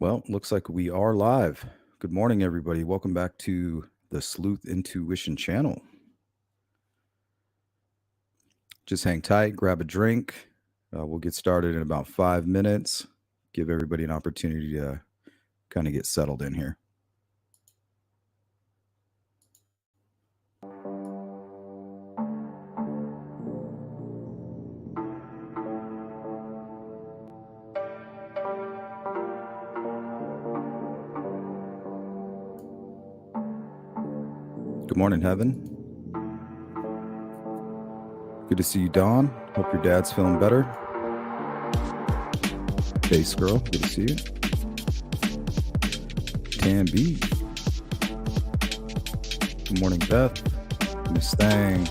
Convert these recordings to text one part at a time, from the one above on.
Well, looks like we are live. Good morning, everybody. Welcome back to the Sleuth Intuition channel. Just hang tight, grab a drink. We'll get started in about 5 minutes. Give everybody an opportunity to kind of get settled in here. Good morning, Heaven. Good to see you, Dawn. Hope your dad's feeling better. Face Girl, good to see you. Tan B. Good morning, Beth. Miss Thang.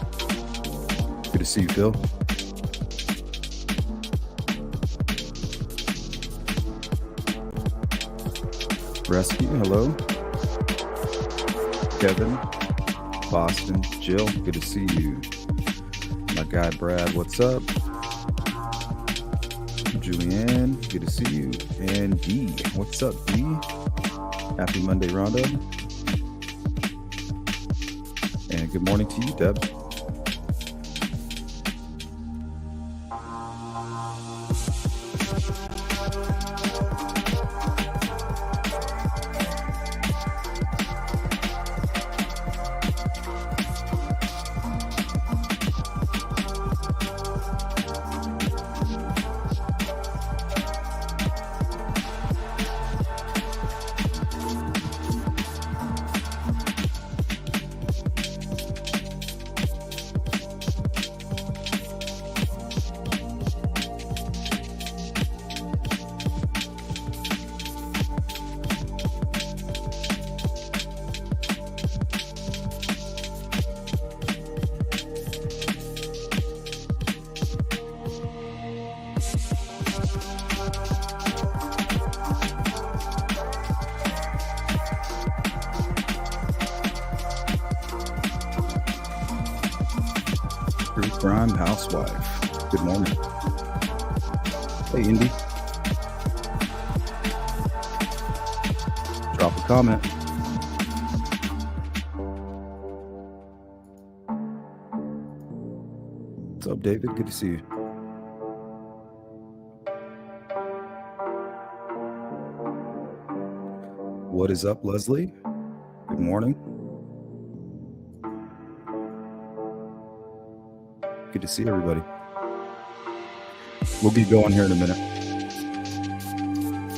Good to see you, Phil. Rescue, hello. Kevin, Boston, Jill, good to see you. My guy Brad, what's up? Julianne, good to see you. And D, what's up, D? Happy Monday, Rhonda. And good morning to you, Deb. Prime housewife. Good morning. Hey, Indy. Drop a comment. What's up, David? Good to see you. What is up, Leslie? Good morning. Good to see everybody. We'll be going here in a minute.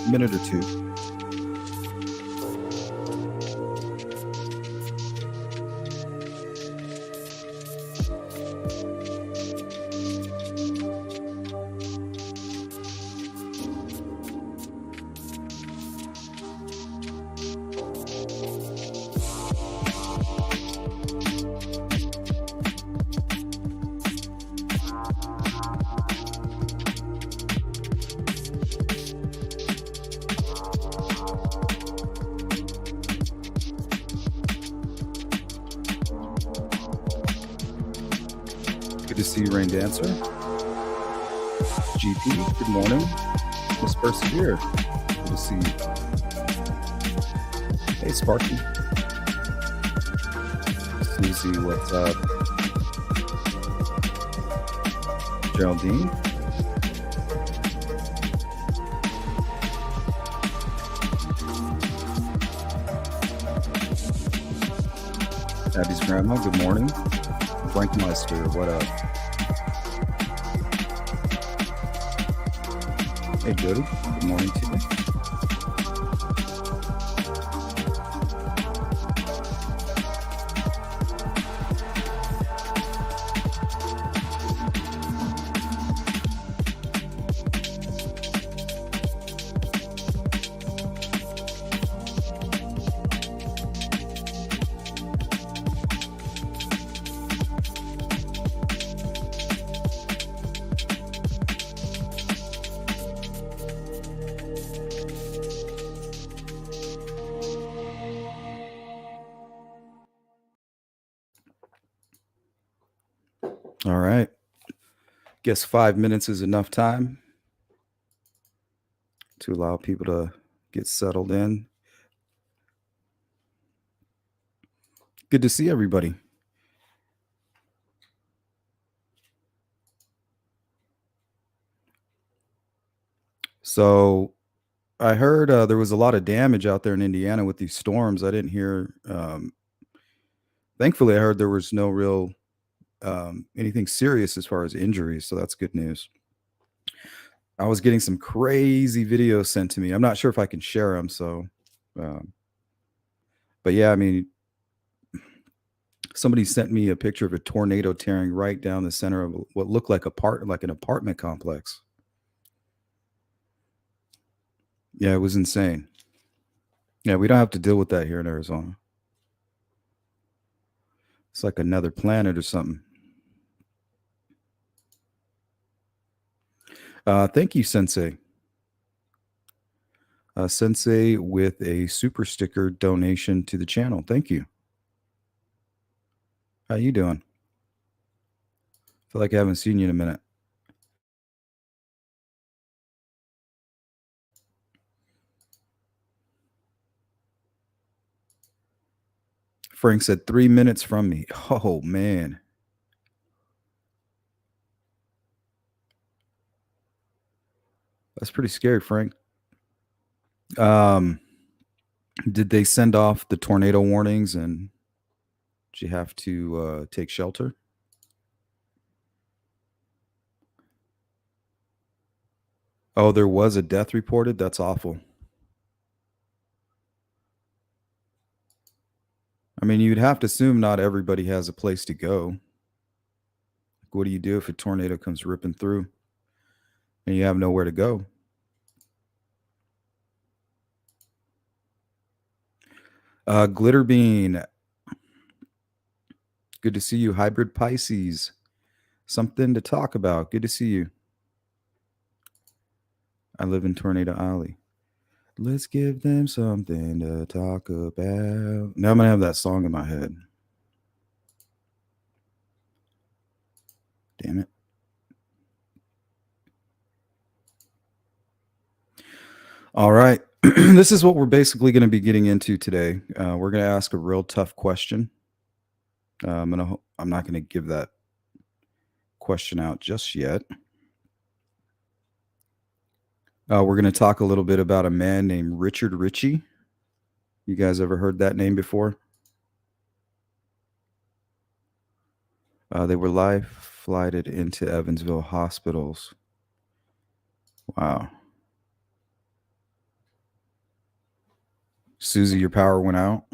A minute or two. Good to see you, Rain Dancer. GP, good morning. Miss Persevere, good to see you. Hey, Sparky. Susie, what's up? Geraldine. Abby's grandma, good morning. Blankmeister, what up? Hey, Jody, good morning to you. All right. Guess 5 minutes is enough time to allow people to get settled in. Good to see everybody. So I heard there was a lot of damage out there in Indiana with these storms. I didn't hear. Thankfully, I heard there was no real anything serious as far as injuries, so that's good news. I was getting some crazy videos sent to me. I'm not sure if I can share them. So, um, but yeah, I mean, somebody sent me a picture of a tornado tearing right down the center of what looked like an apartment complex. Yeah, it was insane. Yeah, we don't have to deal with that here in Arizona. It's like another planet or something. Thank you, Sensei. Sensei with a super sticker donation to the channel. Thank you. How you doing? Feel like I haven't seen you in a minute. Frank said 3 minutes from me. Oh man. That's pretty scary, Frank. Did they send off the tornado warnings and did you have to take shelter? Oh, there was a death reported? That's awful. I mean, you'd have to assume not everybody has a place to go. What do you do if a tornado comes ripping through and you have nowhere to go? Glitterbean, good to see you. Hybrid Pisces, something to talk about. Good to see you. I live in Tornado Alley. Let's give them something to talk about. Now I'm going to have that song in my head. Damn it. All right. This is what we're basically going to be getting into today. We're going to ask a real tough question. I'm not going to give that question out just yet. We're going to talk a little bit about a man named Richard Ritchie. You guys ever heard that name before? They were life flighted into Evansville hospitals. Wow. Susie, your power went out.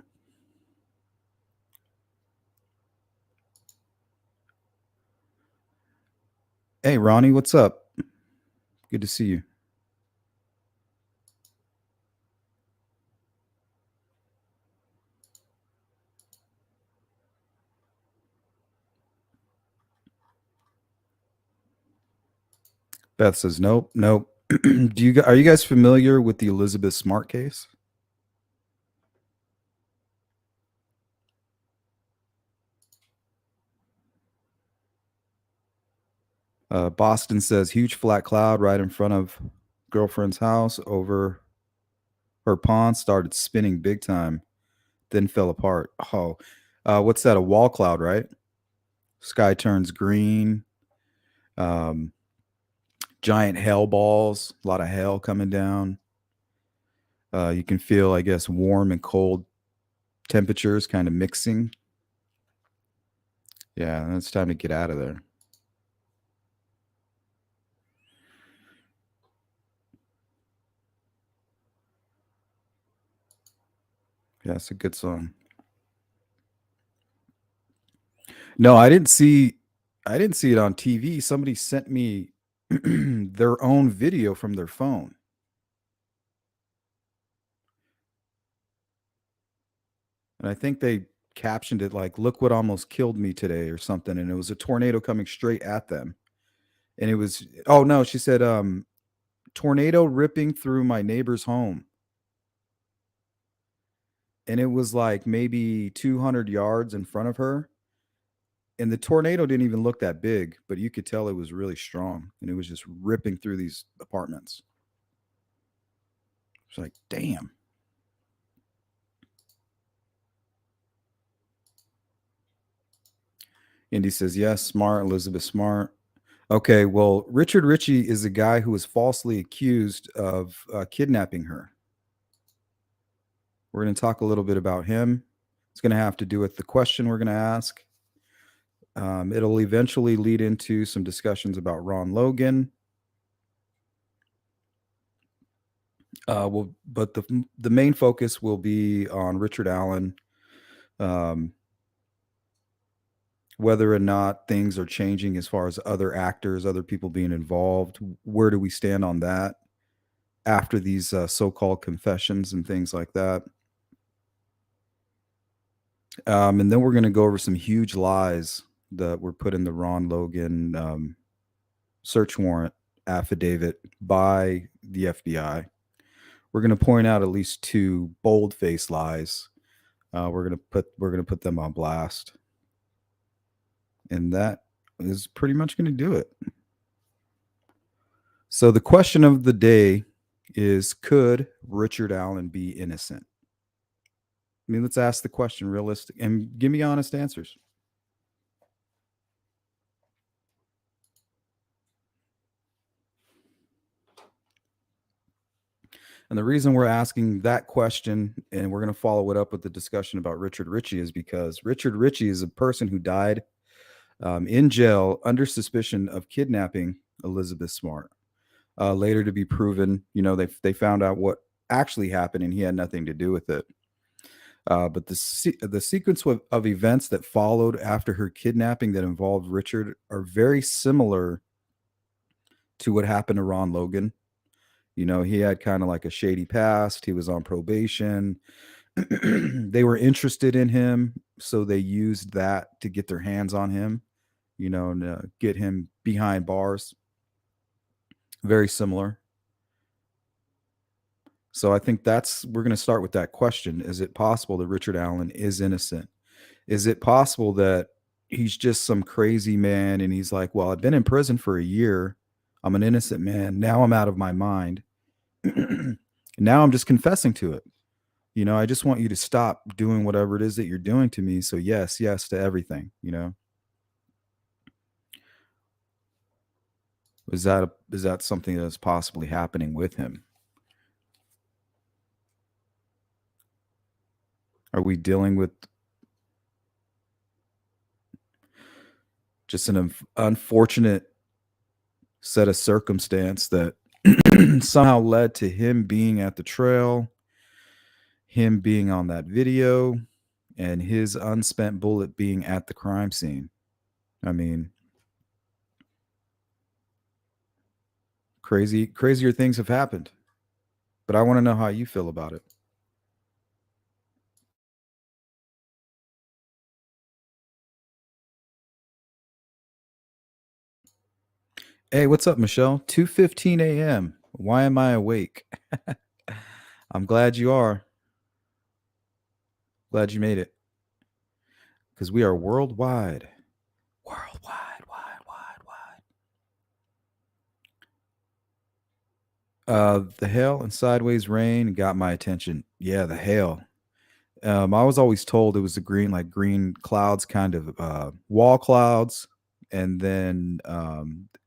Hey, Ronnie, what's up? Good to see you. Beth says nope, nope. Are you guys familiar with the Elizabeth Smart case? Boston says huge flat cloud right in front of girlfriend's house over her pond started spinning big time, then fell apart. Oh, what's that? A wall cloud, right? Sky turns green. Um, giant hail balls. A lot of hail coming down. You can feel, I guess, warm and cold temperatures kind of mixing. Yeah, and it's time to get out of there. Yeah, it's a good song. No, I didn't see it on TV. Somebody sent me their own video from their phone. And I think they captioned it like, "Look what almost killed me today," or something, and it was a tornado coming straight at them. And it was oh no, she said tornado ripping through my neighbor's home. And it was like maybe 200 yards in front of her. And the tornado didn't even look that big, but you could tell it was really strong and it was just ripping through these apartments. It's like, damn. Indy says, yes, smart. Elizabeth Smart. Okay, well, Richard Ritchie is a guy who was falsely accused of kidnapping her. We're going to talk a little bit about him. It's going to have to do with the question we're going to ask. It'll eventually lead into some discussions about Ron Logan. But the main focus will be on Richard Allen, whether or not things are changing as far as other actors, other people being involved. Where do we stand on that after these so-called confessions and things like that? And then we're going to go over some huge lies that were put in the Ron Logan search warrant affidavit by the FBI. We're going to point out at least two bold-faced lies. We're going to put them on blast, and that is pretty much going to do it. So the question of the day is: could Richard Allen be innocent? I mean, let's ask the question realistic and give me honest answers. And the reason we're asking that question, and we're going to follow it up with the discussion about Richard Ritchie, is because Richard Ritchie is a person who died in jail under suspicion of kidnapping Elizabeth Smart. Later to be proven, they found out what actually happened, and he had nothing to do with it. But the sequence of events that followed after her kidnapping that involved Richard are very similar to what happened to Ron Logan. He had kind of like a shady past. He was on probation. They were interested in him, so they used that to get their hands on him, and get him behind bars. Very similar. So I think we're going to start with that question. Is it possible that Richard Allen is innocent? Is it possible that he's just some crazy man and he's like, well, I've been in prison for a year. I'm an innocent man. Now I'm out of my mind. Now I'm just confessing to it. I just want you to stop doing whatever it is that you're doing to me. So yes to everything, Is that something that's possibly happening with him? Are we dealing with just an unfortunate set of circumstance that somehow led to him being at the trail, him being on that video, and his unspent bullet being at the crime scene? I mean, crazier things have happened, but I want to know how you feel about it. Hey, what's up, Michelle? 2:15 a.m. Why am I awake? I'm glad you are. Glad you made it. Because we are worldwide. Worldwide, wide. The hail and sideways rain got my attention. Yeah, the hail. I was always told it was the green clouds, kind of wall clouds, and then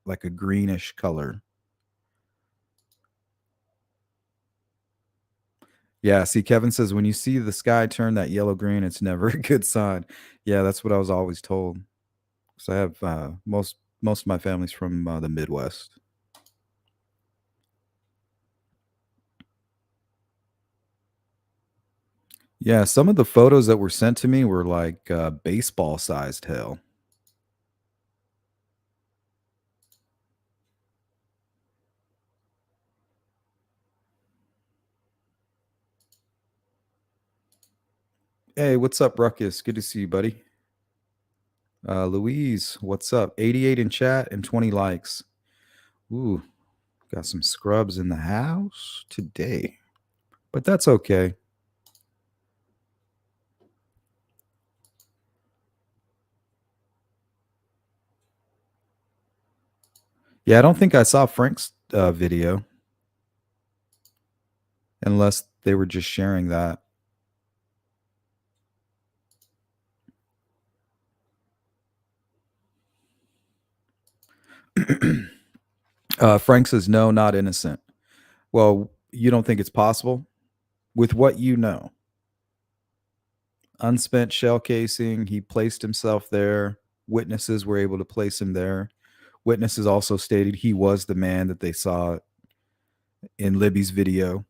like a greenish color. Yeah, see, Kevin says when you see the sky turn that yellow green, it's never a good sign. Yeah, that's what I was always told. So I have most of my family's from the Midwest. Yeah, some of the photos that were sent to me were like baseball sized hail. Hey, what's up, Ruckus? Good to see you, buddy. Louise, what's up? 88 in chat and 20 likes. Ooh, got some scrubs in the house today, but that's okay. Yeah, I don't think I saw Frank's video. unless they were just sharing that. Frank says, no, not innocent. Well, you don't think it's possible? With what you know, unspent shell casing, he placed himself there. Witnesses were able to place him there. Witnesses also stated he was the man that they saw in Libby's video.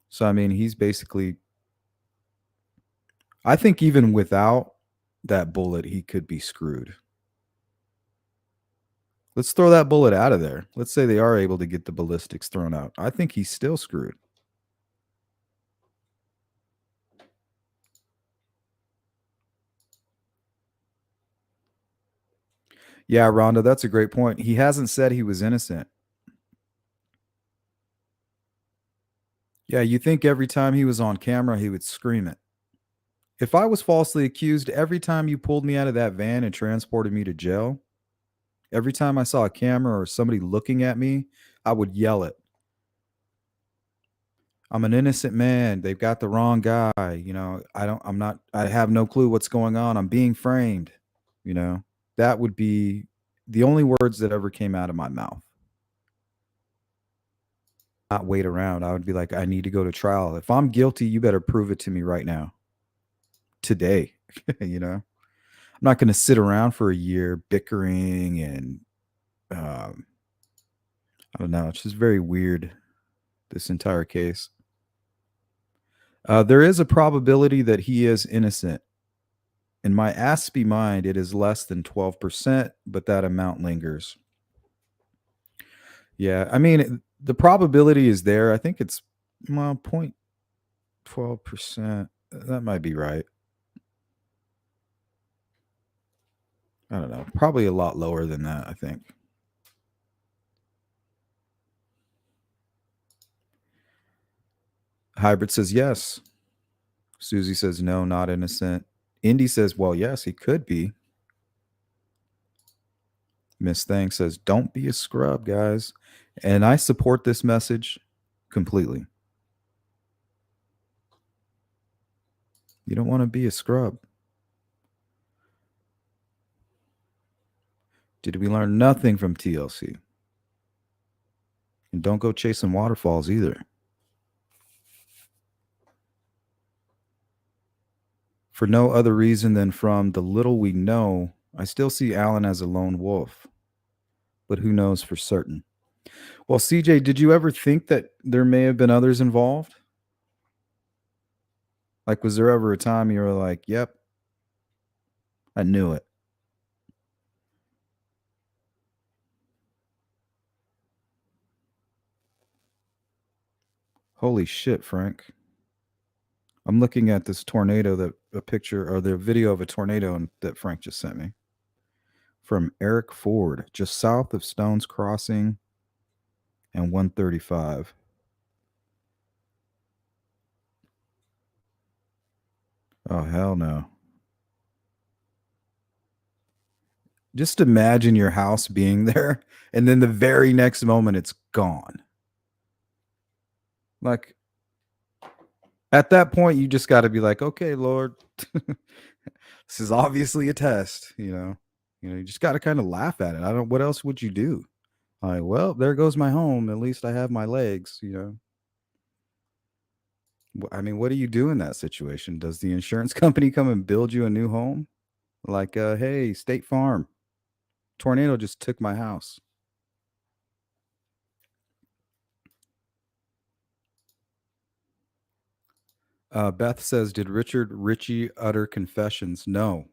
So, I mean, he's basically, I think even without that bullet, he could be screwed. Let's throw that bullet out of there. Let's say they are able to get the ballistics thrown out. I think he's still screwed. Yeah, Rhonda, that's a great point. He hasn't said he was innocent. Yeah, you think every time he was on camera, he would scream it. If I was falsely accused, every time you pulled me out of that van and transported me to jail, every time I saw a camera or somebody looking at me, I would yell it. I'm an innocent man. They've got the wrong guy. I have no clue what's going on. I'm being framed. You know, that would be the only words that ever came out of my mouth. Not wait around. I would be like, I need to go to trial. If I'm guilty, you better prove it to me right now, today. I'm not going to sit around for a year bickering and um, I don't know. It's just very weird, this entire case. There is a probability that he is innocent. In my Aspie mind, it is less than 12%, but that amount lingers. Yeah, I mean, the probability is there. I think it's, well, 0.12%. That might be right. I don't know. Probably a lot lower than that, I think. Hybrid says yes. Susie says no, not innocent. Indy says, well, yes, he could be. Miss Thang says, don't be a scrub, guys. And I support this message completely. You don't want to be a scrub. Did we learn nothing from TLC? And don't go chasing waterfalls either. For no other reason than from the little we know, I still see Alan as a lone wolf. But who knows for certain? Well, CJ, did you ever think that there may have been others involved? Like, was there ever a time you were like, yep, I knew it? Holy shit, Frank. I'm looking at this tornado, that a picture or the video of a tornado that Frank just sent me from Eric Ford, just south of Stones Crossing and 135. Oh, hell no. Just imagine your house being there and then the very next moment it's gone. Like, at that point, you just got to be like, okay, Lord, this is obviously a test, you just got to kind of laugh at it. I don't, what else would you do? Like, well, there goes my home. At least I have my legs. I mean, what do you do in that situation? Does the insurance company come and build you a new home? Like, hey, State Farm, tornado just took my house. Beth says, did Richard Ritchie utter confessions? No.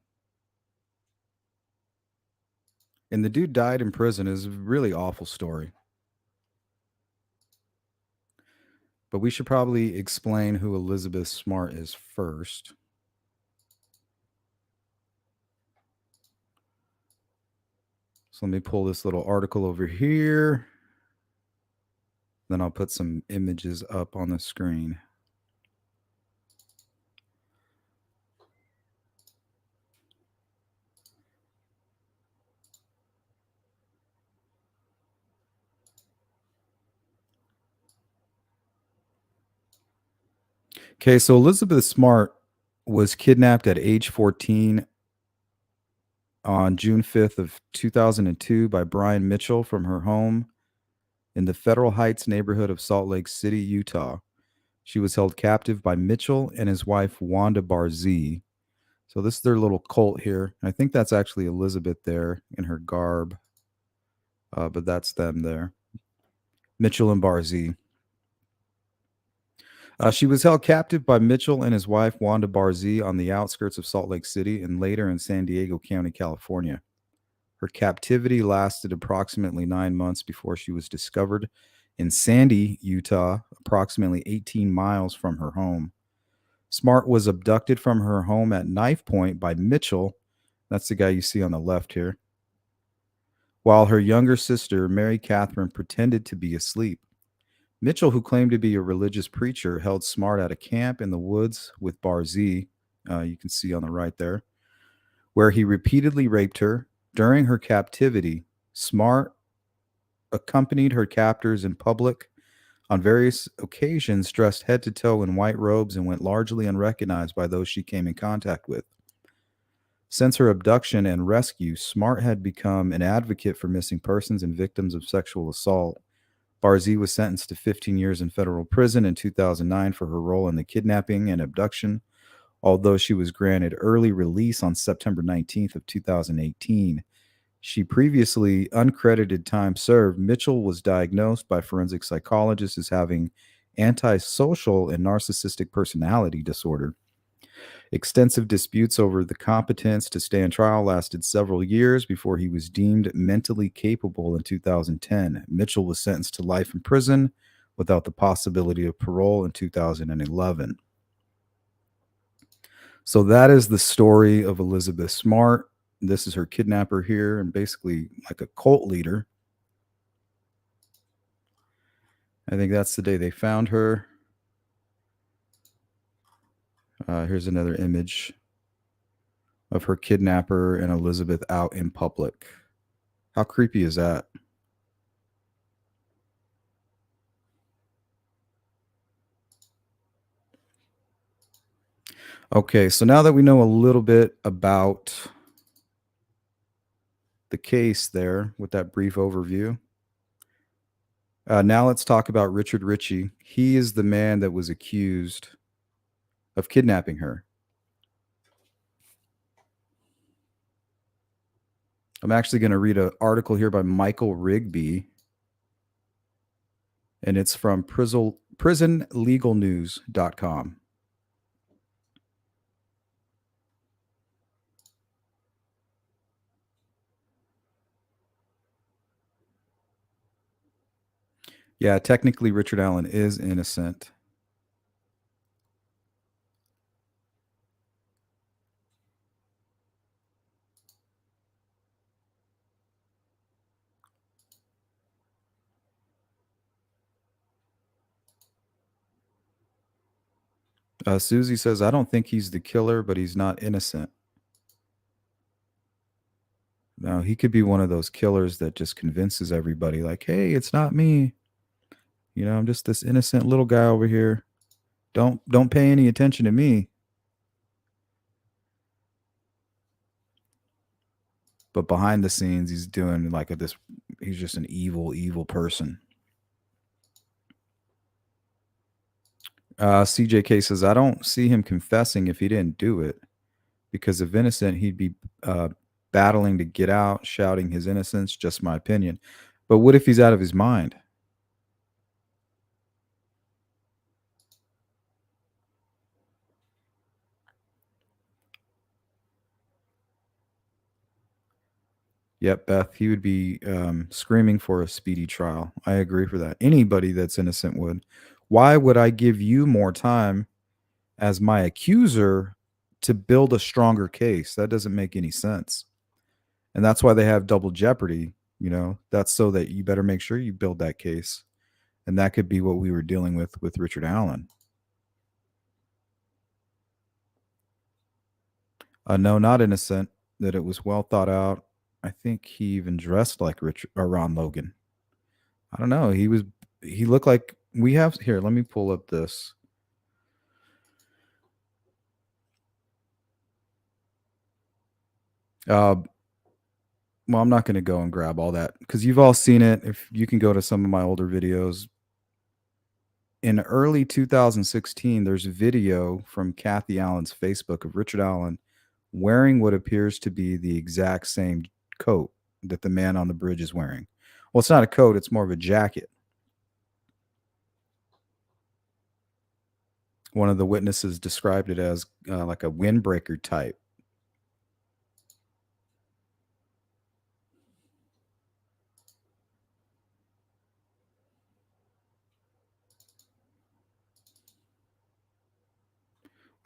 And the dude died in prison. Is a really awful story. But we should probably explain who Elizabeth Smart is first. So let me pull this little article over here. Then I'll put some images up on the screen. Okay, so Elizabeth Smart was kidnapped at age 14 on June 5th of 2002 by Brian Mitchell from her home in the Federal Heights neighborhood of Salt Lake City, Utah. She was held captive by Mitchell and his wife Wanda Barzee. So this is their little cult here. I think that's actually Elizabeth there in her garb, but that's them there. Mitchell and Barzee. She was held captive by Mitchell and his wife Wanda Barzee on the outskirts of Salt Lake City and later in San Diego County, California. Her captivity lasted approximately 9 months before she was discovered in Sandy, Utah, approximately 18 miles from her home. Smart was abducted from her home at knife point by Mitchell. That's the guy you see on the left here. While her younger sister, Mary Catherine, pretended to be asleep. Mitchell, who claimed to be a religious preacher, held Smart at a camp in the woods with Barzee, you can see on the right there, where he repeatedly raped her. During her captivity, Smart accompanied her captors in public on various occasions, dressed head to toe in white robes, and went largely unrecognized by those she came in contact with. Since her abduction and rescue, Smart had become an advocate for missing persons and victims of sexual assault. Barzee was sentenced to 15 years in federal prison in 2009 for her role in the kidnapping and abduction, although she was granted early release on September 19th of 2018. She previously uncredited time served. Mitchell was diagnosed by forensic psychologists as having antisocial and narcissistic personality disorder. Extensive disputes over the competence to stand trial lasted several years before he was deemed mentally capable in 2010. Mitchell was sentenced to life in prison without the possibility of parole in 2011. So that is the story of Elizabeth Smart. This is her kidnapper here and basically like a cult leader. I think that's the day they found her. Here's another image of her kidnapper and Elizabeth out in public. How creepy is that? Okay, so now that we know a little bit about the case there with that brief overview, now let's talk about Richard Ritchie. He is the man that was accused of kidnapping her. I'm actually going to read an article here by Michael Rigby, and it's from prisonlegalnews.com. Yeah, technically, Richard Allen is innocent. Susie says, I don't think he's the killer, but he's not innocent. Now, he could be one of those killers that just convinces everybody, like, hey, it's not me. You know, I'm just this innocent little guy over here. Don't pay any attention to me. But behind the scenes, he's doing like this. He's just an evil person. CJK says, I don't see him confessing if he didn't do it, because if innocent, he'd be battling to get out, shouting his innocence. Just my opinion. But what if he's out of his mind? Yep, Beth, he would be screaming for a speedy trial. I agree for that. Anybody that's innocent would. Why would I give you more time as my accuser to build a stronger case? That doesn't make any sense. And that's why they have double jeopardy. You know, that's so that you better make sure you build that case. And that could be what we were dealing with Richard Allen. No, not innocent. That it was well thought out. I think he even dressed like Richard or Ron Logan. I don't know. He looked like we have here. Let me pull up this. Uh, well, I'm not going to go and grab all that because you've all seen it. If you can go to some of my older videos, in early 2016, there's a video from Kathy Allen's Facebook of Richard Allen wearing what appears to be the exact same coat that the man on the bridge is wearing. Well, it's not a coat, it's more of a jacket. One of the witnesses described it as like a windbreaker type.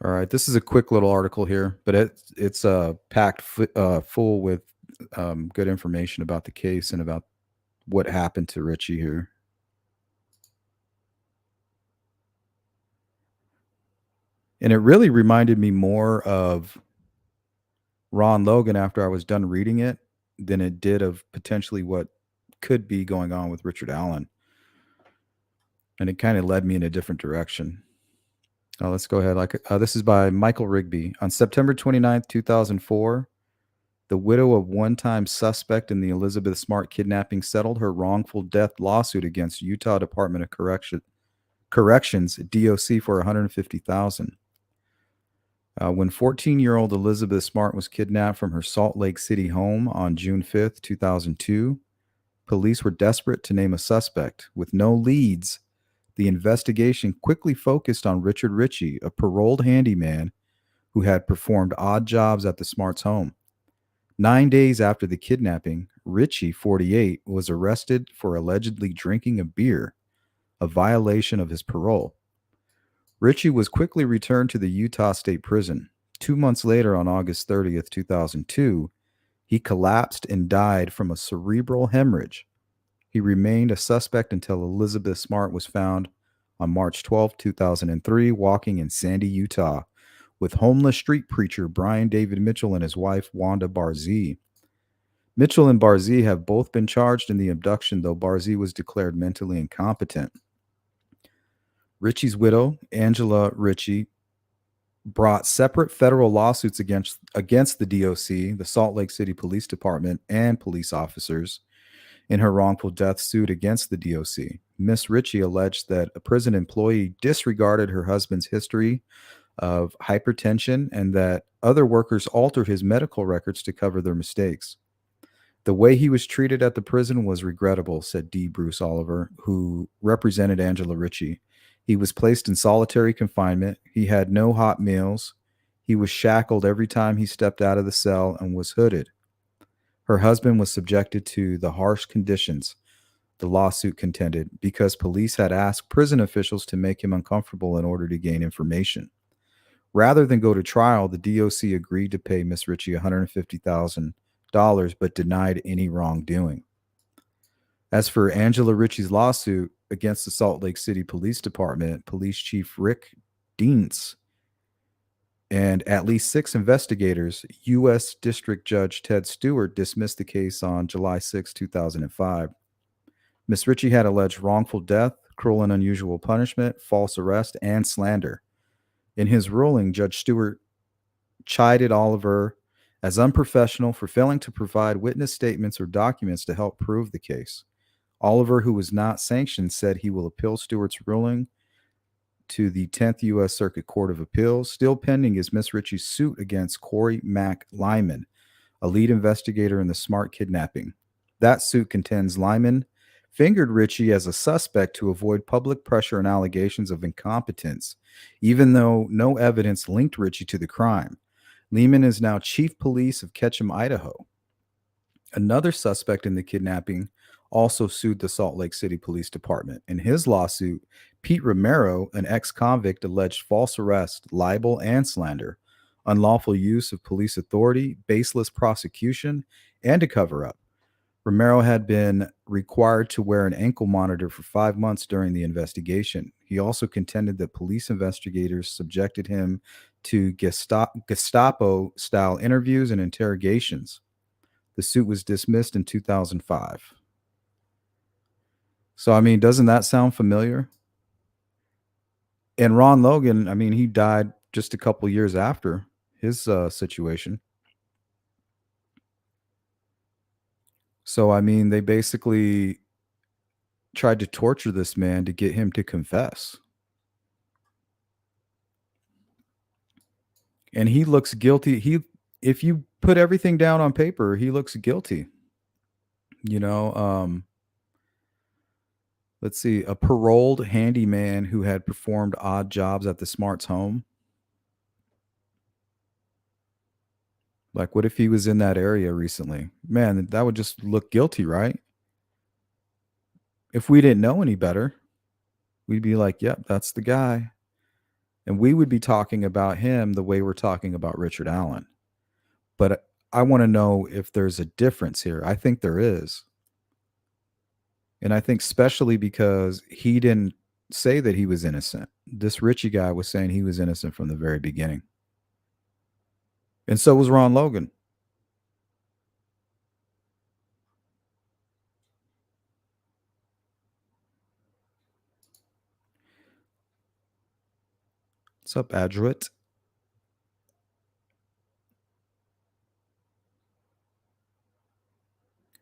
All right, this is a quick little article here, but it's packed full with good information about the case and about what happened to Richie here. And it really reminded me more of Ron Logan after I was done reading it than it did of potentially what could be going on with Richard Allen. And it kind of led me in a different direction. Let's go ahead. This is by Michael Rigby. On September 29th, 2004, the widow of one-time suspect in the Elizabeth Smart kidnapping settled her wrongful death lawsuit against Utah Department of Corrections (DOC) for $150,000. When 14-year-old Elizabeth Smart was kidnapped from her Salt Lake City home on June 5th, 2002, police were desperate to name a suspect. With no leads, the investigation quickly focused on Richard Ritchie, a paroled handyman who had performed odd jobs at the Smarts' home. 9 days after the kidnapping, Ritchie, 48, was arrested for allegedly drinking a beer, a violation of his parole. Ritchie was quickly returned to the Utah State Prison. 2 months later, on August 30th, 2002, he collapsed and died from a cerebral hemorrhage. He remained a suspect until Elizabeth Smart was found on March 12, 2003, walking in Sandy, Utah, with homeless street preacher Brian David Mitchell and his wife Wanda Barzee. Mitchell and Barzee have both been charged in the abduction, though Barzee was declared mentally incompetent. Ritchie's widow, Angela Ritchie, brought separate federal lawsuits against the DOC, the Salt Lake City Police Department, and police officers in her wrongful death suit against the DOC. Miss Ritchie alleged that a prison employee disregarded her husband's history of hypertension and that other workers altered his medical records to cover their mistakes. The way he was treated at the prison was regrettable, said D. Bruce Oliver, who represented Angela Ritchie. He was placed in solitary confinement. He had no hot meals. He was shackled every time he stepped out of the cell and was hooded. Her husband was subjected to the harsh conditions, the lawsuit contended, because police had asked prison officials to make him uncomfortable in order to gain information. Rather than go to trial, the DOC agreed to pay Miss Ritchie $150,000 but denied any wrongdoing. As for Angela Ritchie's lawsuit against the Salt Lake City Police Department, Police Chief Rick Deans and at least 6 investigators, U.S. District Judge Ted Stewart dismissed the case on July 6, 2005. Miss Ritchie had alleged wrongful death, cruel and unusual punishment, false arrest, and slander. In his ruling, Judge Stewart chided Oliver as unprofessional for failing to provide witness statements or documents to help prove the case. Oliver, who was not sanctioned, said he will appeal Stewart's ruling to the 10th U.S. Circuit Court of Appeals. Still pending is Miss Ritchie's suit against Corey Mack Lyman, a lead investigator in the Smart kidnapping. That suit contends Lyman fingered Ritchie as a suspect to avoid public pressure and allegations of incompetence, even though no evidence linked Ritchie to the crime. Lehman is now chief police of Ketchum, Idaho. Another suspect in the kidnapping also sued the Salt Lake City Police Department. In his lawsuit, Pete Romero, an ex-convict, alleged false arrest, libel, and slander, unlawful use of police authority, baseless prosecution, and a cover-up. Romero had been required to wear an ankle monitor for 5 months during the investigation. He also contended that police investigators subjected him to Gestapo-style interviews and interrogations. The suit was dismissed in 2005. So, I mean, doesn't that sound familiar? And Ron Logan, I mean, he died just a couple years after his situation. So, I mean, they basically tried to torture this man to get him to confess. And he looks guilty. If you put everything down on paper, he looks guilty. You know, let's see, a paroled handyman who had performed odd jobs at the Smarts home. Like, what if he was in that area recently? Man, that would just look guilty, right? If we didn't know any better, we'd be like, yep, that's the guy. And we would be talking about him the way we're talking about Richard Allen. But I want to know if there's a difference here. I think there is. And I think especially because he didn't say that he was innocent. This Richie guy was saying he was innocent from the very beginning. And so was Ron Logan. What's up, Adruit?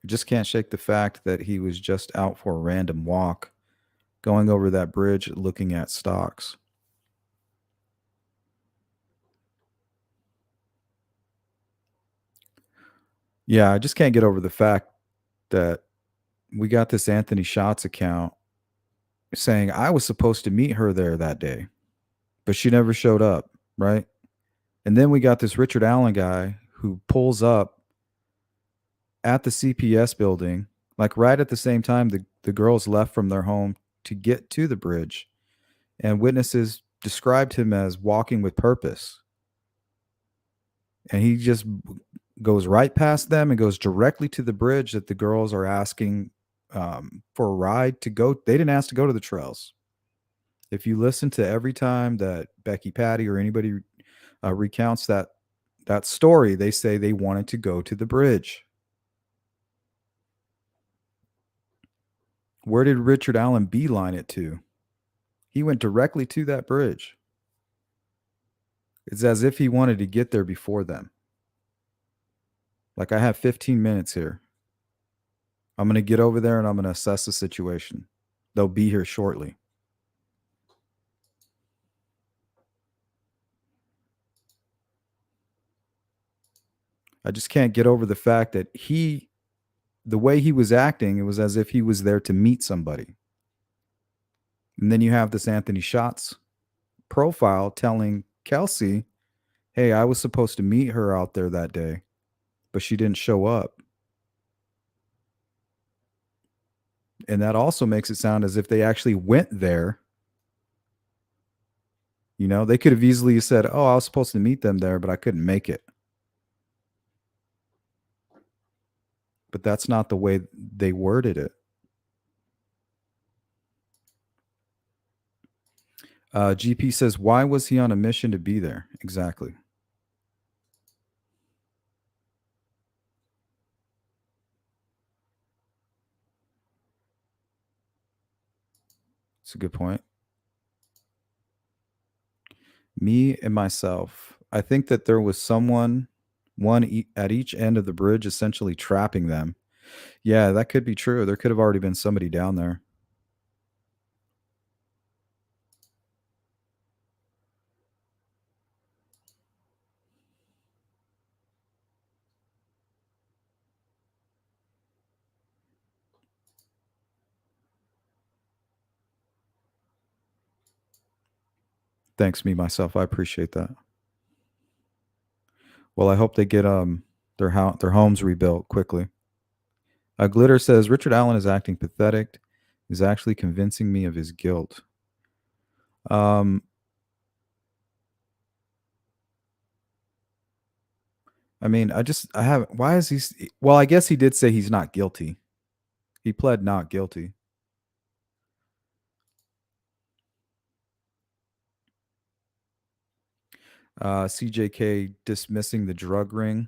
Just can't shake the fact that he was just out for a random walk, going over that bridge, looking at stocks. Yeah, I just can't get over the fact that we got this Anthony Shots account saying I was supposed to meet her there that day, but she never showed up, right? And then we got this Richard Allen guy who pulls up at the CPS building, like right at the same time the girls left from their home to get to the bridge. And witnesses described him as walking with purpose. And he just goes right past them and goes directly to the bridge that the girls are asking for a ride to go. They didn't ask to go to the trails. If you listen to every time that Becky Patty or anybody recounts that story, they say they wanted to go to the bridge. Where did Richard Allen beeline it to? He went directly to that bridge. It's as if he wanted to get there before them. Like, I have 15 minutes here. I'm going to get over there and I'm going to assess the situation. They'll be here shortly. I just can't get over the fact that the way he was acting, it was as if he was there to meet somebody. And then you have this Anthony Shots profile telling Kelsey, hey, I was supposed to meet her out there that day, but she didn't show up. And that also makes it sound as if they actually went there. You know, they could have easily said, oh, I was supposed to meet them there, but I couldn't make it. But that's not the way they worded it. GP says, why was he on a mission to be there? Exactly. It's a good point. Me and myself, I think that there was someone, at each end of the bridge, essentially trapping them. Yeah, that could be true. There could have already been somebody down there. Thanks, me myself. I appreciate that. Well, I hope they get their homes rebuilt quickly. Glitter says Richard Allen is acting pathetic. He's actually convincing me of his guilt. I mean, why is he? Well, I guess he did say he's not guilty. He pled not guilty. CJK dismissing the drug ring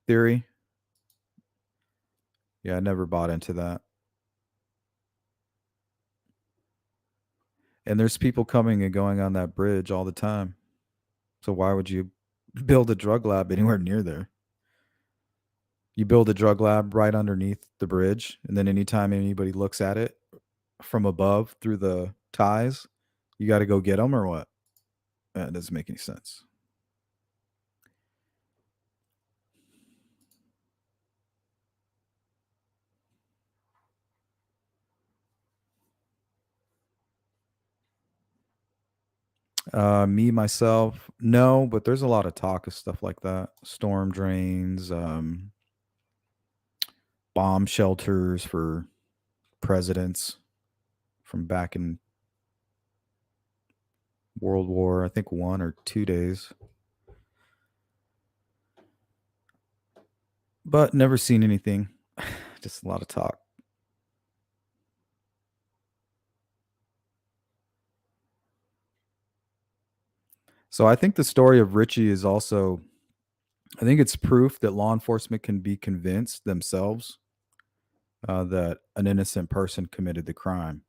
theory. Yeah, I never bought into that. And there's people coming and going on that bridge all the time. So why would you build a drug lab anywhere near there? You build a drug lab right underneath the bridge, and then anytime anybody looks at it from above through the ties, you got to go get them or what? That doesn't make any sense. Me myself, no, but there's a lot of talk of stuff like that. Storm drains, bomb shelters for presidents from back in World War, I think 1 or 2 days. But never seen anything. Just a lot of talk. So I think the story of Richie is also, I think it's proof that law enforcement can be convinced themselves that an innocent person committed the crime.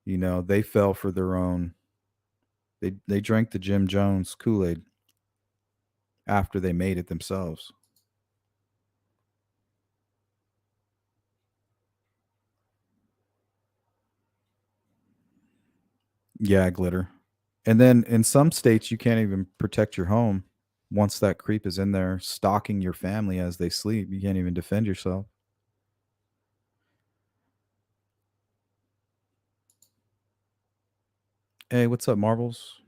You know, they fell for their own. They drank the Jim Jones Kool Aid after they made it themselves. Yeah, glitter. And then in some states, you can't even protect your home once that creep is in there stalking your family as they sleep. You can't even defend yourself. Hey, what's up, Marbles?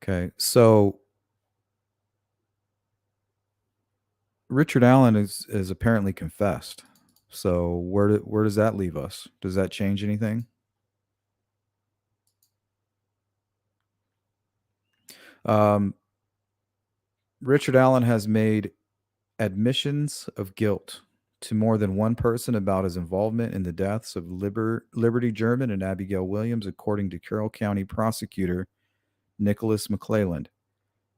Okay, so Richard Allen is apparently confessed. So where does that leave us? Does that change anything? Um, Richard Allen has made admissions of guilt to more than one person about his involvement in the deaths of Liberty German and Abigail Williams, according to Carroll County prosecutor Nicholas McClelland.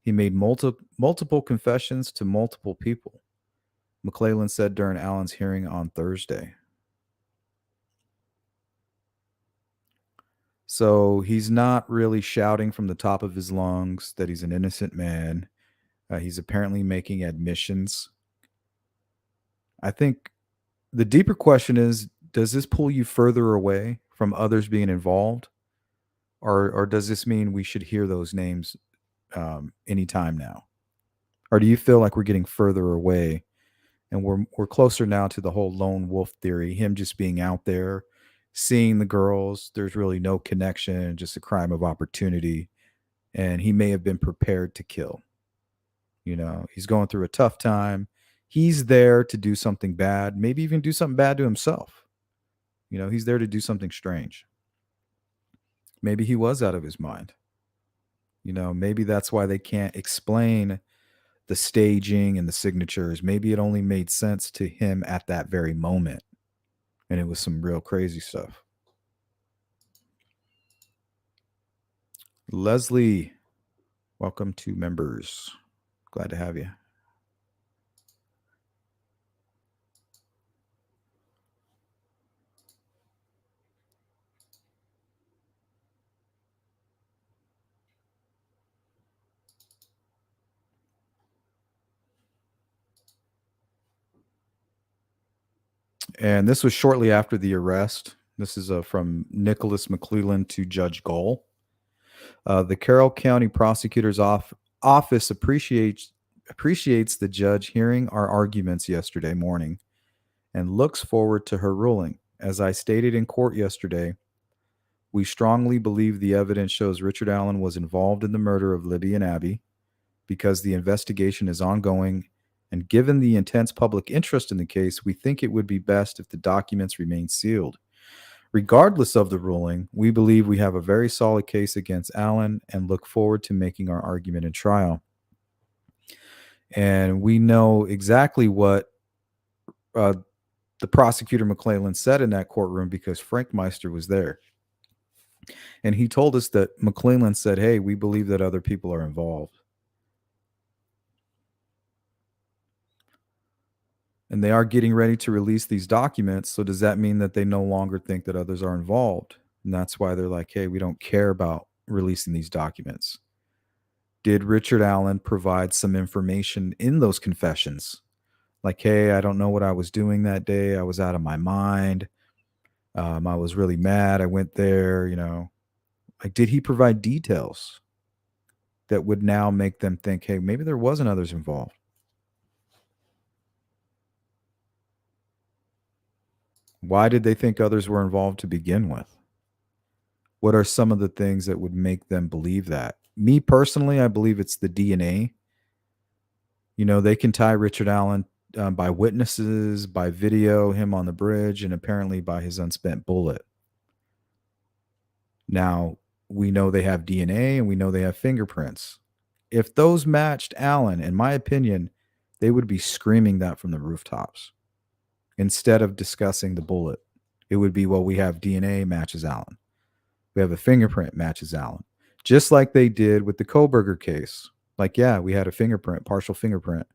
He made multiple confessions to multiple people, McClelland said during Allen's hearing on Thursday. So he's not really shouting from the top of his lungs that he's an innocent man. He's apparently making admissions. I think the deeper question is, does this pull you further away from others being involved? Or does this mean we should hear those names anytime now? Or do you feel like we're getting further away and we're closer now to the whole lone wolf theory, him just being out there, seeing the girls, there's really no connection, just a crime of opportunity, and he may have been prepared to kill. You know, he's going through a tough time. He's there to do something bad, maybe even do something bad to himself. You know, he's there to do something strange. Maybe he was out of his mind. You know, maybe that's why they can't explain the staging and the signatures. Maybe it only made sense to him at that very moment. And it was some real crazy stuff. Leslie, welcome to members. Glad to have you. And this was shortly after the arrest. This is from Nicholas McClelland to Judge Goll. The Carroll County Prosecutor's Office appreciates the judge hearing our arguments yesterday morning and looks forward to her ruling. As I stated in court yesterday, we strongly believe the evidence shows Richard Allen was involved in the murder of Libby and Abby because the investigation is ongoing. And given the intense public interest in the case, we think it would be best if the documents remain sealed. Regardless of the ruling, we believe we have a very solid case against Allen and look forward to making our argument in trial. And we know exactly what the prosecutor McClelland said in that courtroom because Frank Meister was there. And he told us that McClelland said, hey, we believe that other people are involved. And they are getting ready to release these documents. So does that mean that they no longer think that others are involved? And that's why they're like, hey, we don't care about releasing these documents. Did Richard Allen provide some information in those confessions? Like, hey, I don't know what I was doing that day. I was out of my mind. I was really mad. I went there, Like, did he provide details that would now make them think, hey, maybe there wasn't others involved? Why did they think others were involved to begin with? What are some of the things that would make them believe that? Me personally, I believe it's the DNA. They can tie Richard Allen by witnesses, by video, him on the bridge, and apparently by his unspent bullet. Now, we know they have DNA and we know they have fingerprints. If those matched Allen, in my opinion, they would be screaming that from the rooftops instead of discussing the bullet. It would be, well, we have DNA matches Allen. We have a fingerprint matches Allen. Just like they did with the Koberger case. Like, yeah, we had a fingerprint, partial fingerprint,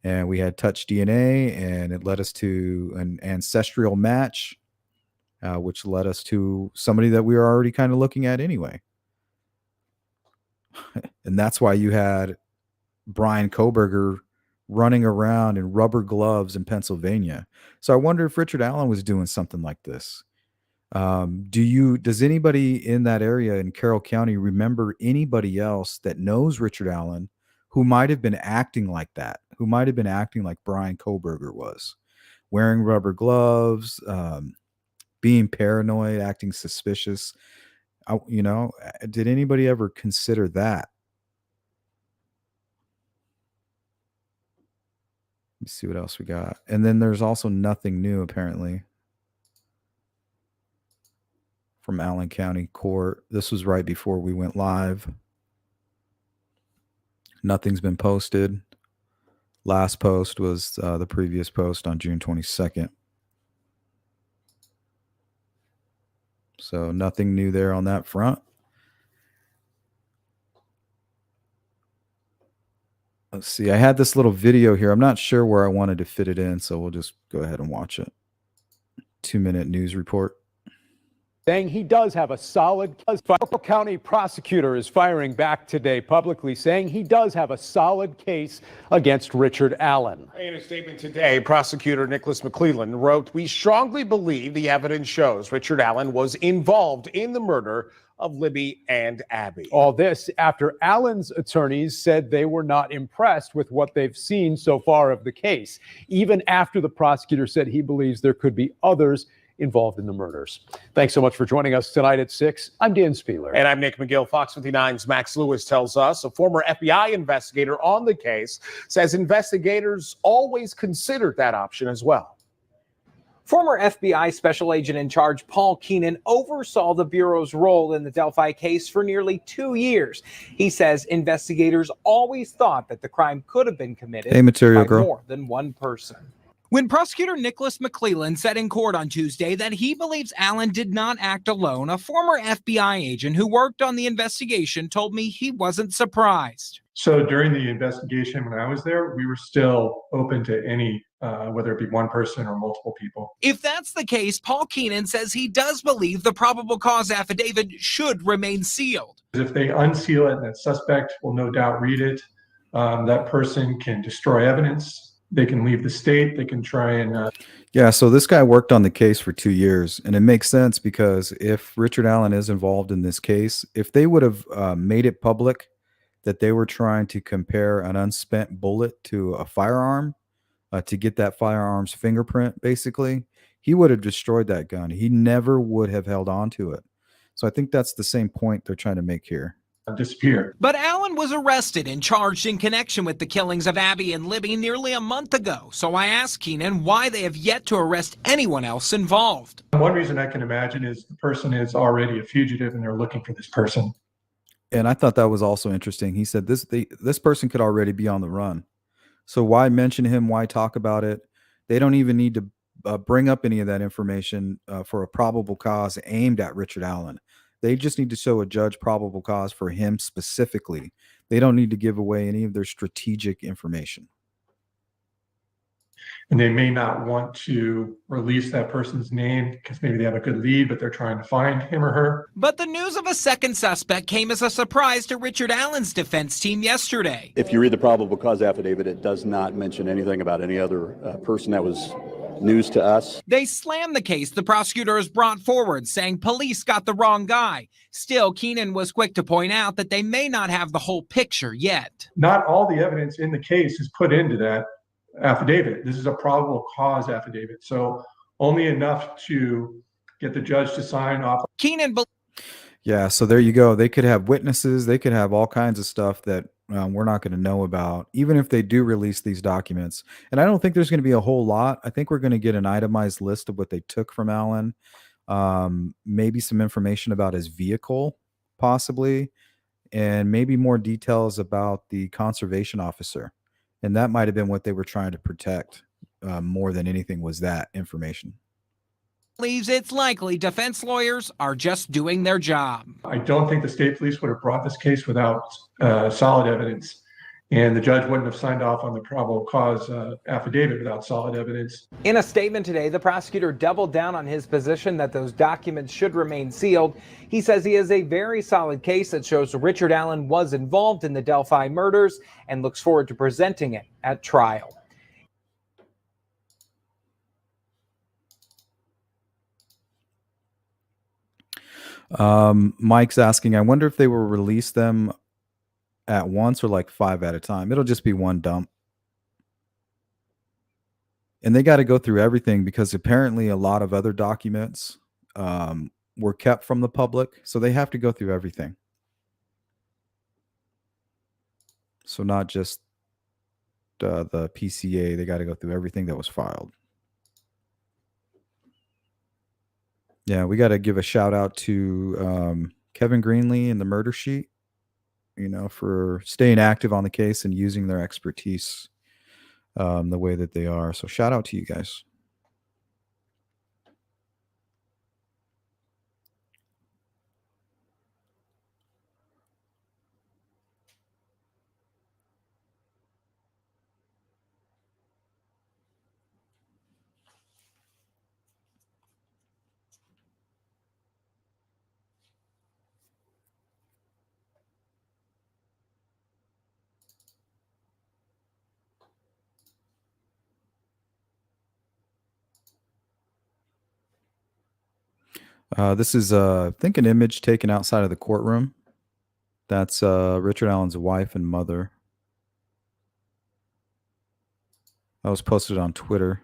and we had touch DNA, and it led us to an ancestral match, which led us to somebody that we were already kind of looking at anyway. And that's why you had Brian Koberger running around in rubber gloves in Pennsylvania. So I wonder if Richard Allen was doing something like this. Does anybody in that area in Carroll County remember anybody else that knows Richard Allen who might have been acting like that, who might have been acting like Brian Koberger was, wearing rubber gloves, being paranoid, acting suspicious? Did anybody ever consider that? Let's see what else we got. And then there's also nothing new, apparently, from Allen County Court. This was right before we went live. Nothing's been posted. Last post was the previous post on June 22nd. So nothing new there on that front. Let's see. I had this little video here. I'm not sure where I wanted to fit it in, so we'll just go ahead and watch it. 2-minute news report. Saying he does have a solid case. Carroll County prosecutor is firing back today publicly, saying he does have a solid case against Richard Allen. In a statement today, prosecutor Nicholas McClellan wrote, "We strongly believe the evidence shows Richard Allen was involved in the murder of Libby and Abby." All this after Allen's attorneys said they were not impressed with what they've seen so far of the case, even after the prosecutor said he believes there could be others involved in the murders. Thanks so much for joining us tonight at 6. I'm Dan Spieler. And I'm Nick McGill. Fox 59's Max Lewis tells us a former FBI investigator on the case says investigators always considered that option as well. Former FBI Special Agent in Charge Paul Keenan oversaw the Bureau's role in the Delphi case for nearly 2 years. He says investigators always thought that the crime could have been committed by more than one person. When prosecutor Nicholas McClellan said in court on Tuesday that he believes Allen did not act alone, a former FBI agent who worked on the investigation told me he wasn't surprised. So during the investigation when I was there, we were still open to any, whether it be one person or multiple people. If that's the case, Paul Keenan says he does believe the probable cause affidavit should remain sealed. If they unseal it, that suspect will no doubt read it. That person can destroy evidence. They can leave the state. They can try and... Yeah, so this guy worked on the case for 2 years, and it makes sense because if Richard Allen is involved in this case, if they would have made it public that they were trying to compare an unspent bullet to a firearm to get that firearm's fingerprint, basically, he would have destroyed that gun. He never would have held on to it. So I think that's the same point they're trying to make here. Disappear. But Allen was arrested and charged in connection with the killings of Abby and Libby nearly a month ago. So I asked Keenan why they have yet to arrest anyone else involved. One reason I can imagine is the person is already a fugitive and they're looking for this person. And I thought that was also interesting. He said this person could already be on the run. So why mention him? Why talk about it? They don't even need to bring up any of that information for a probable cause aimed at Richard Allen. They just need to show a judge probable cause for him specifically. They don't need to give away any of their strategic information. and they may not want to release that person's name because maybe they have a good lead, but they're trying to find him or her. But the news of a second suspect came as a surprise to Richard Allen's defense team yesterday. If you read the probable cause affidavit, it does not mention anything about any other person. That was news to us. They slammed the case the prosecutors brought forward, saying police got the wrong guy. Still, Keenan was quick to point out that they may not have the whole picture yet. Not all the evidence in the case is put into that affidavit. This is a probable cause affidavit, so only enough to get the judge to sign off. Keenan Yeah, so there you go. They could have witnesses. They could have all kinds of stuff that we're not going to know about, even if they do release these documents. And I don't think there's going to be a whole lot. I think we're going to get an itemized list of what they took from Allen, maybe some information about his vehicle, possibly, and maybe more details about the conservation officer. And that might have been what they were trying to protect more than anything, was that information. believes it's likely defense lawyers are just doing their job. I don't think the state police would have brought this case without solid evidence, and the judge wouldn't have signed off on the probable cause affidavit without solid evidence. In a statement today, the prosecutor doubled down on his position that those documents should remain sealed. He says he has a very solid case that shows Richard Allen was involved in the Delphi murders and looks forward to presenting it at trial. Mike's asking, I wonder if they will release them at once or like 5 at a time. It'll just be one dump. And they got to go through everything because apparently a lot of other documents were kept from the public. So they have to go through everything. So not just the PCA, they got to go through everything that was filed. Yeah, we got to give a shout out to Kevin Greenlee and the Murder Sheet, for staying active on the case and using their expertise the way that they are. So shout out to you guys. This is, I think, an image taken outside of the courtroom. That's Richard Allen's wife and mother. That was posted on Twitter.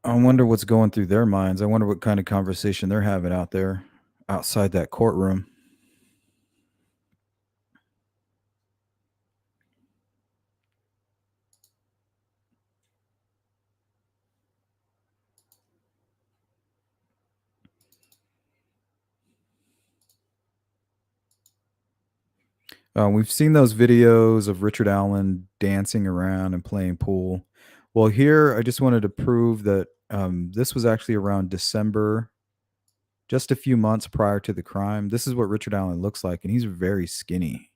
I wonder what's going through their minds. I wonder what kind of conversation they're having out there outside that courtroom. We've seen those videos of Richard Allen dancing around and playing pool. Well, here I just wanted to prove that this was actually around December, just a few months prior to the crime. This is what Richard Allen looks like, and he's very skinny.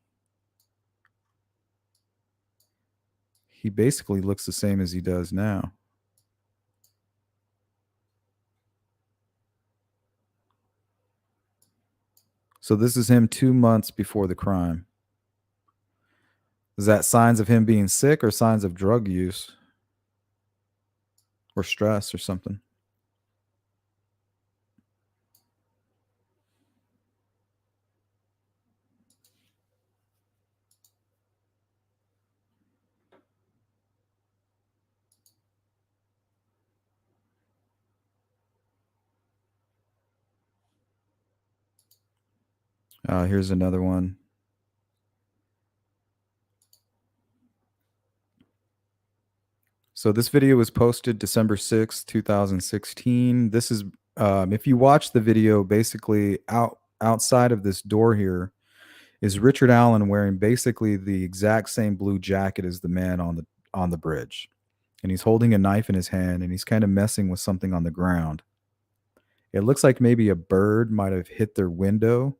He basically looks the same as he does now. So this is him 2 months before the crime. Is that signs of him being sick or signs of drug use or stress or something? Here's another one. So this video was posted December 6th, 2016. This is, if you watch the video, basically outside of this door here is Richard Allen wearing basically the exact same blue jacket as the man on the bridge. And he's holding a knife in his hand and he's kind of messing with something on the ground. It looks like maybe a bird might have hit their window,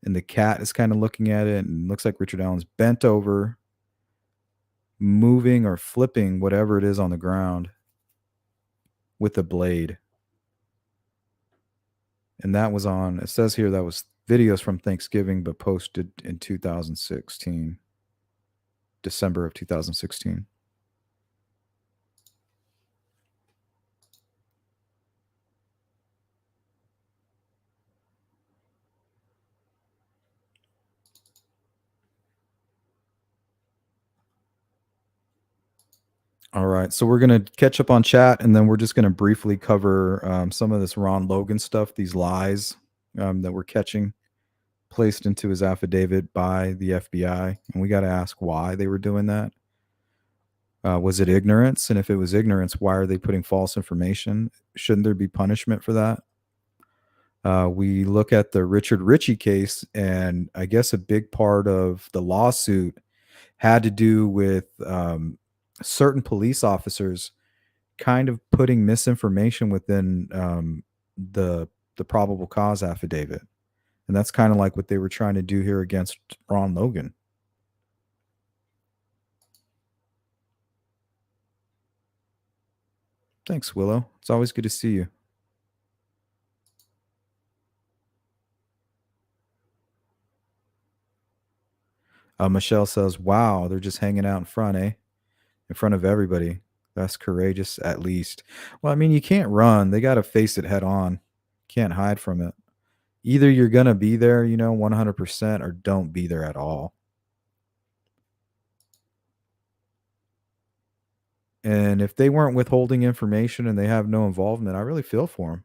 and the cat is kind of looking at it, and it looks like Richard Allen's bent over, moving or flipping whatever it is on the ground with a blade. And that was on, it says here that was videos from Thanksgiving, but posted in 2016, December of 2016. All right, so we're going to catch up on chat, and then we're just going to briefly cover some of this Ron Logan stuff, these lies that we're catching placed into his affidavit by the FBI. And we got to ask why they were doing that. Was it ignorance? And if it was ignorance, why are they putting false information? Shouldn't there be punishment for that? We look at the Richard Ritchie case, and I guess a big part of the lawsuit had to do with certain police officers kind of putting misinformation within the probable cause affidavit. And that's kind of like what they were trying to do here against Ron Logan. Thanks, Willow. It's always good to see you. Michelle says, wow, they're just hanging out in front, eh? In front of everybody. That's courageous, at least. Well, I mean, you can't run. They got to face it head on. Can't hide from it. Either you're going to be there, 100%, or don't be there at all. And if they weren't withholding information and they have no involvement, I really feel for them.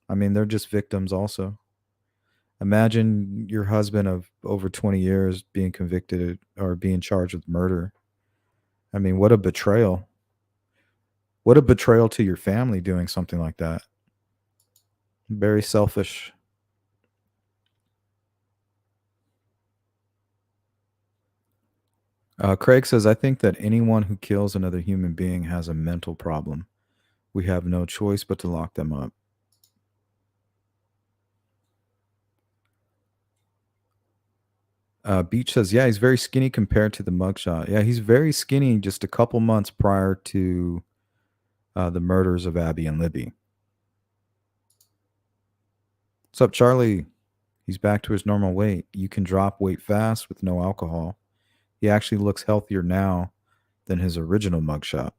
I mean, they're just victims also. Imagine your husband of over 20 years being convicted or being charged with murder. I mean, what a betrayal. What a betrayal to your family doing something like that. Very selfish. Craig says, I think that anyone who kills another human being has a mental problem. We have no choice but to lock them up. Beach says, yeah, he's very skinny compared to the mugshot. Yeah, he's very skinny just a couple months prior to the murders of Abby and Libby. What's up, Charlie? He's back to his normal weight. You can drop weight fast with no alcohol. He actually looks healthier now than his original mugshot.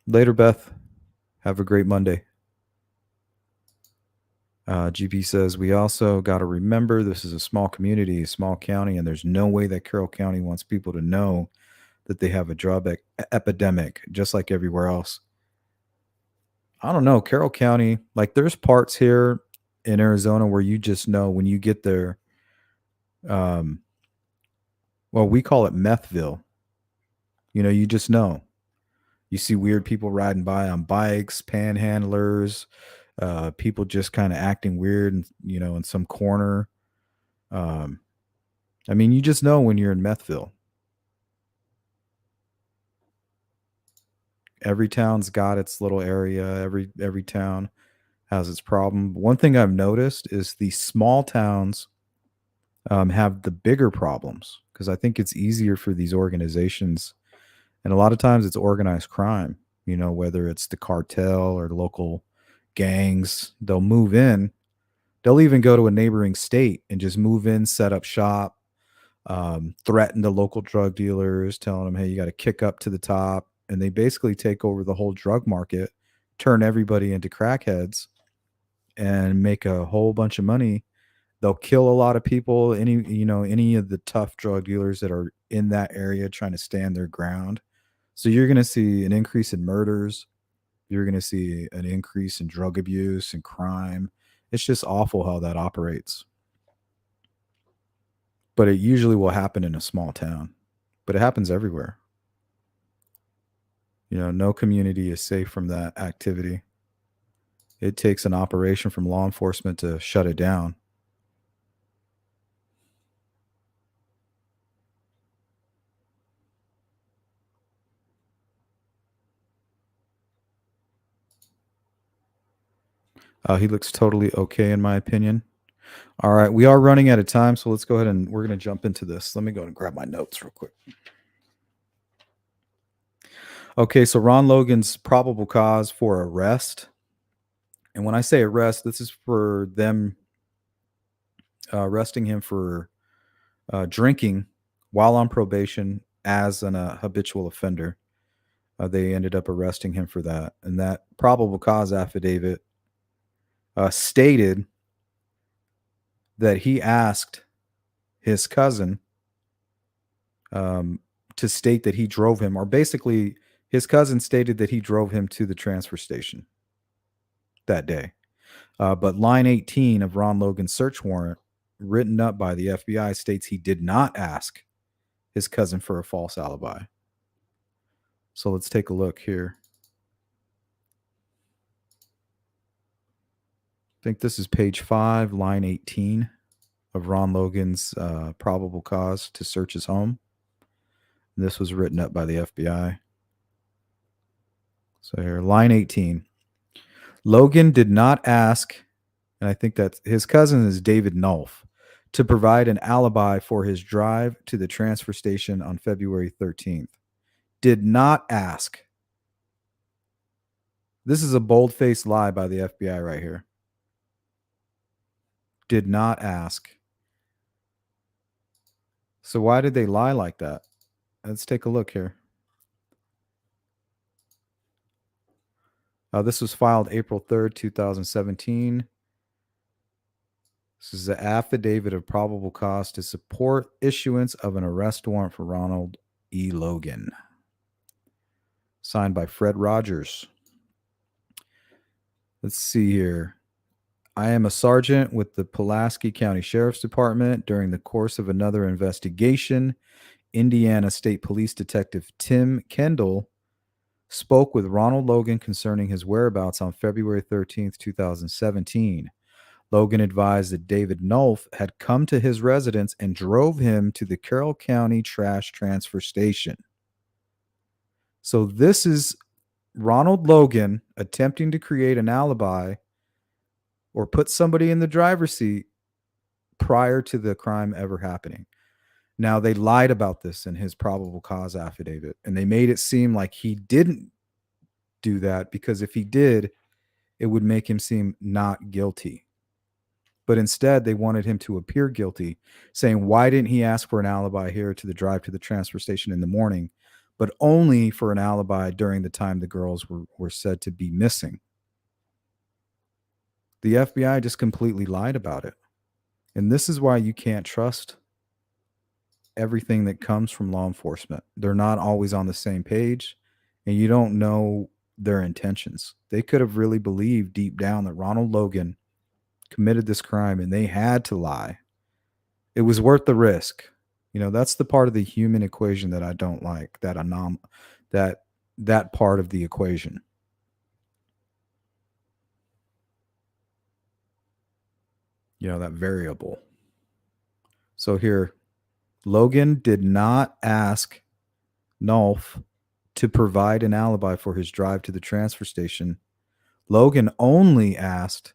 Later, Beth. Have a great Monday. GP says, we also got to remember this is a small community, a small county, and there's no way that Carroll County wants people to know that they have a drug epidemic, just like everywhere else. I don't know. Carroll County, like there's parts here in Arizona where you just know when you get there. Well, we call it Methville. You just know. You see weird people riding by on bikes, panhandlers, people just kind of acting weird, and in some corner. I mean, you just know when you're in Methville. Every town's got its little area. Every town has its problem. One thing I've noticed is the small towns have the bigger problems because I think it's easier for these organizations. And a lot of times it's organized crime, whether it's the cartel or the local gangs. They'll move in. They'll even go to a neighboring state and just move in, set up shop, threaten the local drug dealers, telling them, hey, you got to kick up to the top. And they basically take over the whole drug market, turn everybody into crackheads, and make a whole bunch of money. They'll kill a lot of people, any of the tough drug dealers that are in that area trying to stand their ground. So you're going to see an increase in murders. You're going to see an increase in drug abuse and crime. It's just awful how that operates. But it usually will happen in a small town. But it happens everywhere. No community is safe from that activity. It takes an operation from law enforcement to shut it down. He looks totally okay, in my opinion. All right, we are running out of time, so let's go ahead and we're going to jump into this. Let me go and grab my notes real quick. Okay, so Ron Logan's probable cause for arrest. And when I say arrest, this is for them arresting him for drinking while on probation as an habitual offender. They ended up arresting him for that. And that probable cause affidavit stated that he asked his cousin to state that he drove him, or basically his cousin stated that he drove him to the transfer station that day. But line 18 of Ron Logan's search warrant, written up by the FBI, states he did not ask his cousin for a false alibi. So let's take a look here. I think this is page 5, line 18 of Ron Logan's probable cause to search his home. This was written up by the FBI. So here, line 18. Logan did not ask, and I think that his cousin is David Nolf, to provide an alibi for his drive to the transfer station on February 13th. Did not ask. This is a bold-faced lie by the FBI right here. Did not ask. So why did they lie like that? Let's take a look here. This was filed April 3rd, 2017. This is the affidavit of probable cause to support issuance of an arrest warrant for Ronald E. Logan. Signed by Fred Rogers. Let's see here. I am a sergeant with the Pulaski County Sheriff's Department. During the course of another investigation, Indiana State Police Detective Tim Kendall spoke with Ronald Logan concerning his whereabouts on February 13th, 2017. Logan advised that David Nolf had come to his residence and drove him to the Carroll County Trash Transfer Station. So this is Ronald Logan attempting to create an alibi or put somebody in the driver's seat prior to the crime ever happening. Now, they lied about this in his probable cause affidavit, and they made it seem like he didn't do that because if he did, it would make him seem not guilty. But instead, they wanted him to appear guilty, saying, why didn't he ask for an alibi here to the drive to the transfer station in the morning, but only for an alibi during the time the girls were said to be missing? The FBI just completely lied about it. And this is why you can't trust everything that comes from law enforcement. They're not always on the same page, and you don't know their intentions. They could have really believed deep down that Ronald Logan committed this crime, and they had to lie. It was worth the risk. That's the part of the human equation that I don't like, that part of the equation. That variable. So here, Logan did not ask Nolf to provide an alibi for his drive to the transfer station. Logan only asked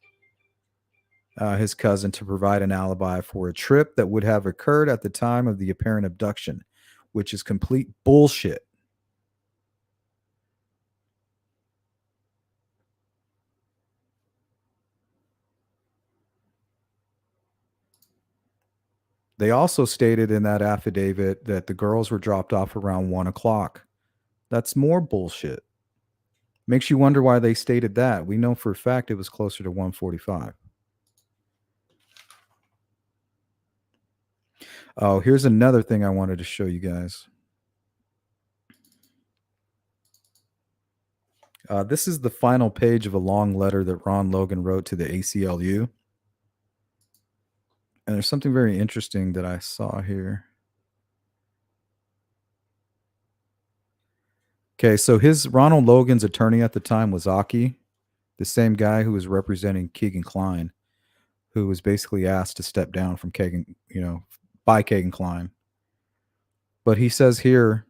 his cousin to provide an alibi for a trip that would have occurred at the time of the apparent abduction, which is complete bullshit. They also stated in that affidavit that the girls were dropped off around 1 o'clock. That's more bullshit. Makes you wonder why they stated that. We know for a fact it was closer to 1:45. Oh, here's another thing I wanted to show you guys. This is the final page of a long letter that Ron Logan wrote to the ACLU. And there's something very interesting that I saw here. Okay, so Ronald Logan's attorney at the time was Aki, the same guy who was representing Keegan Klein, who was basically asked to step down from Keegan, by Keegan Klein. But he says here,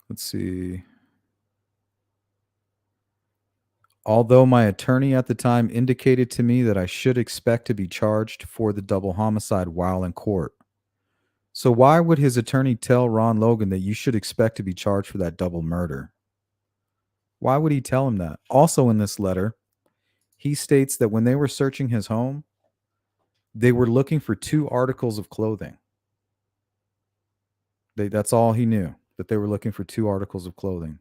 let's see. Although my attorney at the time indicated to me that I should expect to be charged for the double homicide while in court. So why would his attorney tell Ron Logan that you should expect to be charged for that double murder? Why would he tell him that? Also in this letter, he states that when they were searching his home, they were looking for 2 articles of clothing. That's all he knew, that they were looking for 2 articles of clothing.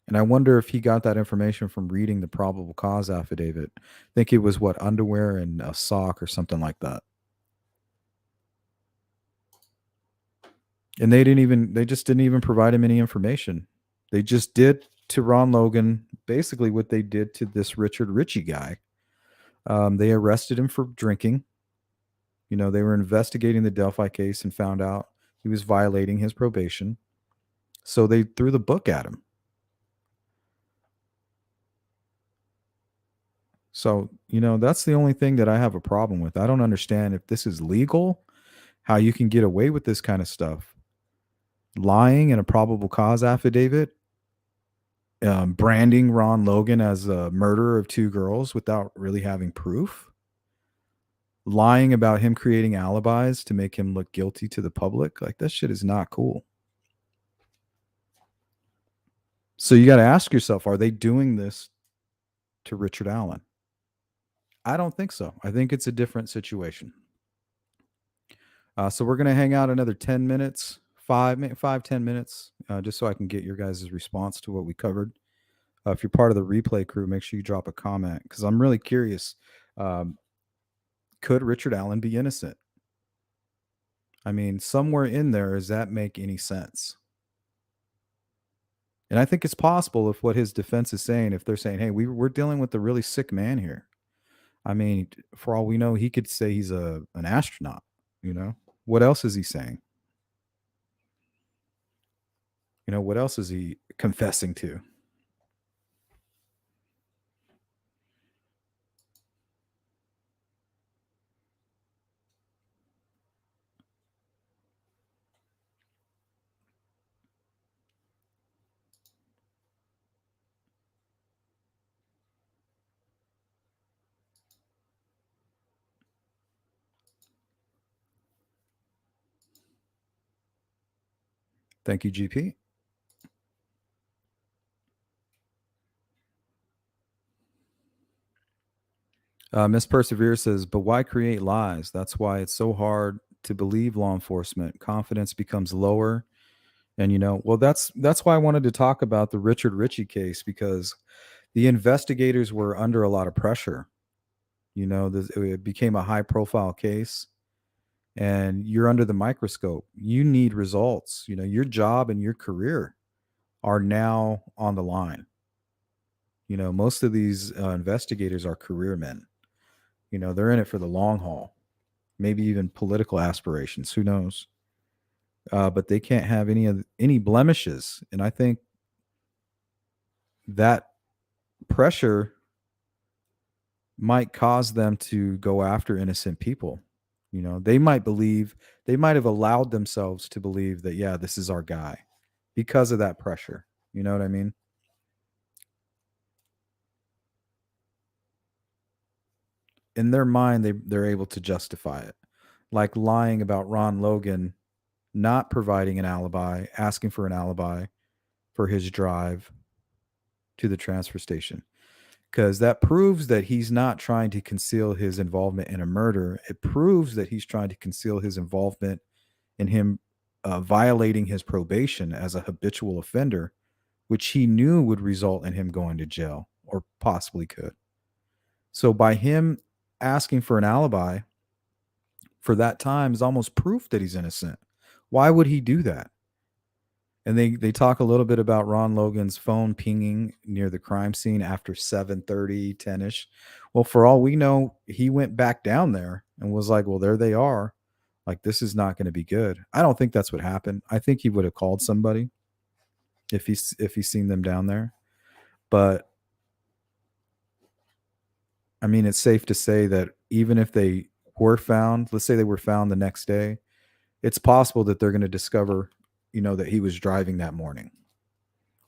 And I wonder if he got that information from reading the probable cause affidavit. I think it was underwear and a sock or something like that. And they just didn't even provide him any information. They just did to Ron Logan basically what they did to this Richard Ritchie guy. They arrested him for drinking. They were investigating the Delphi case and found out he was violating his probation. So they threw the book at him. So, that's the only thing that I have a problem with. I don't understand if this is legal, how you can get away with this kind of stuff. Lying in a probable cause affidavit, branding Ron Logan as a murderer of 2 girls without really having proof. Lying about him creating alibis to make him look guilty to the public. Like, that shit is not cool. So you got to ask yourself, are they doing this to Richard Allen? I don't think so. I think it's a different situation. So we're going to hang out another 10 minutes, 10 minutes, just so I can get your guys' response to what we covered. If you're part of the replay crew, make sure you drop a comment because I'm really curious. Could Richard Allen be innocent? I mean, somewhere in there, does that make any sense? And I think it's possible if what his defense is saying, if they're saying, hey, we're dealing with a really sick man here. I mean, for all we know, he could say he's an astronaut, What else is he saying? What else is he confessing to? Thank you, GP. Miss Persevere says, but why create lies? That's why it's so hard to believe law enforcement. Confidence becomes lower. And, well, that's why I wanted to talk about the Richard Ritchie case, because the investigators were under a lot of pressure. It became a high profile case and you're under the microscope. You need results. Your job and your career are now on the line. Most of these investigators are career men. They're in it for the long haul, maybe even political aspirations. Who knows? But they can't have any blemishes. And I think that pressure might cause them to go after innocent people. They might have allowed themselves to believe that, yeah, this is our guy because of that pressure. You know what I mean? In their mind, they're able to justify it. Like lying about Ron Logan not providing an alibi, asking for an alibi for his drive to the transfer station. Because that proves that he's not trying to conceal his involvement in a murder. It proves that he's trying to conceal his involvement in him violating his probation as a habitual offender, which he knew would result in him going to jail or possibly could. So by him asking for an alibi for that time is almost proof that he's innocent. Why would he do that? And they talk a little bit about Ron Logan's phone pinging near the crime scene after 7:30, 10-ish. Well, for all we know, he went back down there and was like, well, there they are. Like, this is not going to be good. I don't think that's what happened. I think he would have called somebody if he's seen them down there. But I mean, it's safe to say that even if they were found, let's say they were found the next day, it's possible that they're going to discover, that he was driving that morning.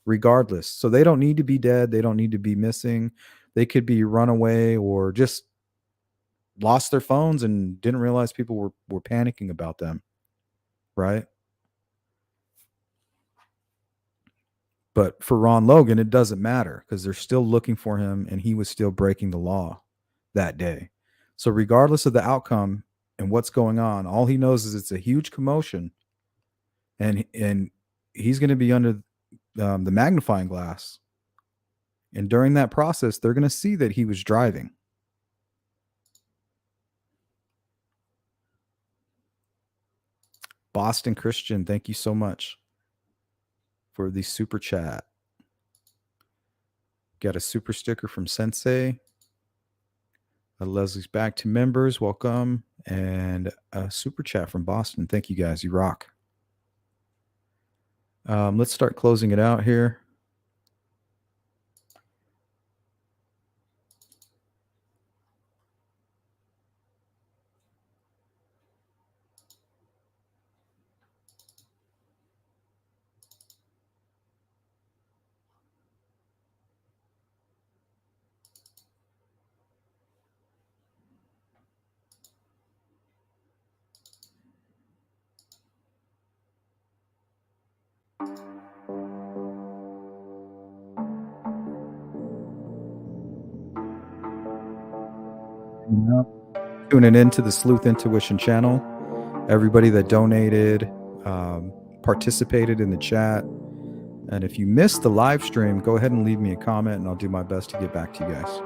Regardless. So they don't need to be dead. They don't need to be missing. They could be runaway or just lost their phones and didn't realize people were panicking about them. Right? But for Ron Logan, it doesn't matter because they're still looking for him and he was still breaking the law that day. So regardless of the outcome and what's going on, all he knows is it's a huge commotion and he's going to be under the magnifying glass. And during that process, they're going to see that he was driving. Boston Christian, thank you so much for the super chat. Got a super sticker from Sensei. Leslie's back to members. Welcome. And a super chat from Boston. Thank you guys. You rock. Let's start closing it out here. Tuning into the Sleuth Intuition channel. Everybody that donated, participated in the chat. And if you missed the live stream, go ahead and leave me a comment and I'll do my best to get back to you guys.